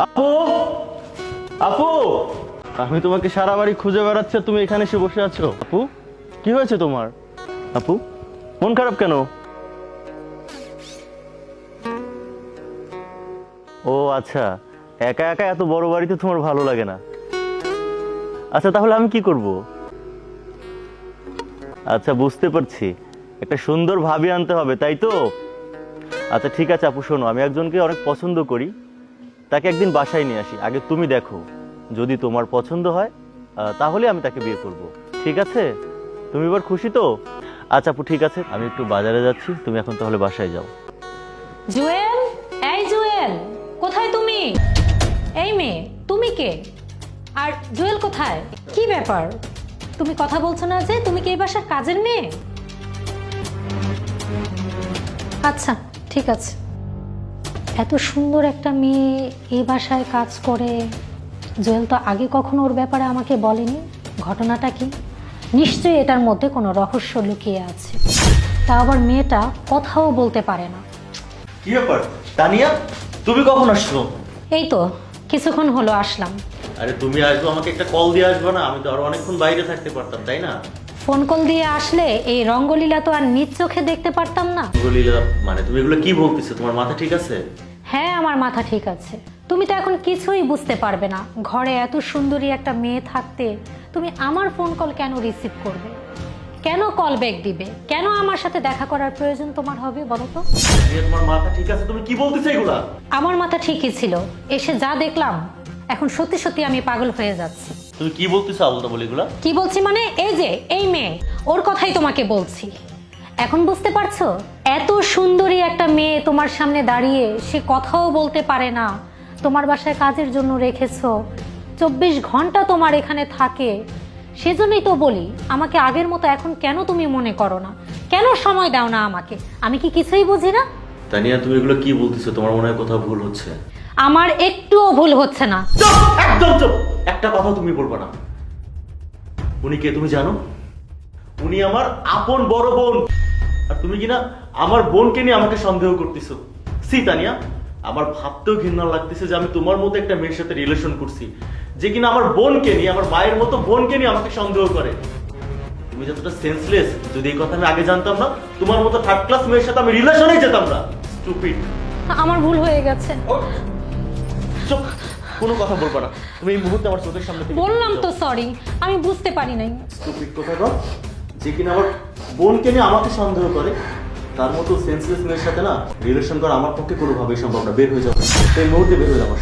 আপু, আপু, আমি তোমাকে সারা বাড়ি খুঁজে বেড়াচ্ছি, তুমি এখানে এসে বসে আছো। আপু, কি হয়েছে তোমার? আপু, মন খারাপ কেন? ও আচ্ছা, একা একা এত বড় বাড়িতে তোমার ভালো লাগে না। আচ্ছা, তাহলে আমি কি করব? আচ্ছা, বুঝতে পারছি, একটা সুন্দর ভাবি আনতে হবে, তাই তো? আচ্ছা ঠিক আছে আপু, শোনো, আমি একজনকে অনেক পছন্দ করি, তাকে একদিন বাসায় নিয়ে আসি। আগে তুমি দেখো, যদি তোমার পছন্দ হয় তাহলে আমি তাকে বিয়ে করব। ঠিক আছে? তুমি এবার খুশি তো? আচ্ছা আপু, ঠিক আছে, আমি একটু বাজারে যাচ্ছি, তুমি এখন তাহলে বাসায় যাও। জুয়েল, এই জুয়েল, কোথায় তুমি? এই মেয়ে, তুমি কে? আর জুয়েল কোথায়? কি ব্যাপার, তুমি কথা বলছো না যে? তুমি কি এই বাসার কাজের মেয়ে? আচ্ছা ঠিক আছে। এত সুন্দর একটা মেয়ে এই বাসায় কাজ করে, জুয়েল তো আগে কখনো ওর ব্যাপারে আমাকে বলেনি। ঘটনাটা কি? নিশ্চয়ই এটার মধ্যে কোনো রহস্য লুকিয়ে আছে। তা আবার মেয়েটা কথাও বলতে পারে না। কি ব্যাপার তানিয়া, তুমি কখন আসছো? এই তো কিছুক্ষণ হলো আসলাম। আরে তুমি আসবো, আমাকে একটা কল দিয়ে আসবে না? আমি তো আরো অনেকক্ষণ বাইরে থাকতে পারতাম, তাই না? ফোন কল দিয়ে আসলে এই রঙ্গলীলা তো আর নিজ চোখে দেখতে পারতাম না। রঙ্গলীলা মানে? তুমি এগুলো কি বলতেছো? তোমার মাথা ঠিক আছে? হ্যাঁ, আমার মাথা ঠিক আছে। তুমি তো এখন কিছুই বুঝতে পারবে না। ঘরে এত সুন্দরী একটা মেয়ে থাকতে তুমি আমার ফোন কল কেন রিসিভ করবে? কেন কল ব্যাক দিবে? কেন আমার সাথে দেখা করার প্রয়োজন তোমার হবে বলো তো? তোমার মাথা ঠিক আছে? তুমি কি বলতেছো এগুলা? আমার মাথা ঠিকই ছিল। এসে যা দেখলাম, এখন সত্যি সত্যি আমি পাগল হয়ে যাচ্ছি। তুমি কি বলতেছো আবুলতা বলে এগুলা? কি বলছি মানে, এই যে এই মেয়ে, ওর কথাই তোমাকে বলছি। এখন বুঝতে পারছো? এত সুন্দরী একটা মেয়ে তোমার সামনে দাঁড়িয়ে, সে কথাও বলতে পারে না, তোমার বাসায় কাজের জন্য রেখেছো, 24 ঘন্টা তোমার এখানে থাকে। সেজন্যই তো বলি, আমাকে আগের মতো এখন কেন তুমি মনে করো না? কেন সময় দাও না আমাকে? আমি কি কিছুই বুঝি না? তানিয়া, তুমি এগুলো কি বলতেছো? তোমার মনে হয় কোথাও ভুল হচ্ছে। আমার একটুও ভুল হচ্ছে না। চুপ, একদম চুপ, একটা কথা তুমি বলবা না। উনি কে তুমি জানো? উনি আমার আপন বড় বোন। আর তুমি কিনা আমার বোনকে নিয়ে আমাকে সন্দেহ করতেছো। সি তানিয়া, আমার ভাবতেও ঘৃণা লাগতেছে যে আমি তোমার মতো একটা মেয়ের সাথে রিলেশন করছি, যে কিনা আমার বোনকে নিয়ে, আমার মায়ের মতো বোনকে নিয়ে আমাকে সন্দেহ করে। তুমি যতটা সেন্সলেস, যদি এই কথা আমি আগে জানতাম না, তোমার মতো থার্ড ক্লাস মেয়ের সাথে আমি রিলেশনে যেতাম না। স্টুপিড। আমার ভুল হয়ে গেছে। চুপ, কোনো কথা বলবা না। তুমি এই মুহূর্তে আমার চোখের সামনে থেকে বললাম তো সরি, আমি বুঝতে পারি নাই। স্টুপিড কোথাকার, যে কিনা আমার বোনকে নিয়ে আমাকে সন্দেহ করে। তার মতো সেন্সলেস মেয়ের সাথে না রিলেশন করা আমার পক্ষে কোনোভাবেই সম্ভব না। বের হয়ে যাবো, এই মুহূর্তে বের হয়ে যাবো।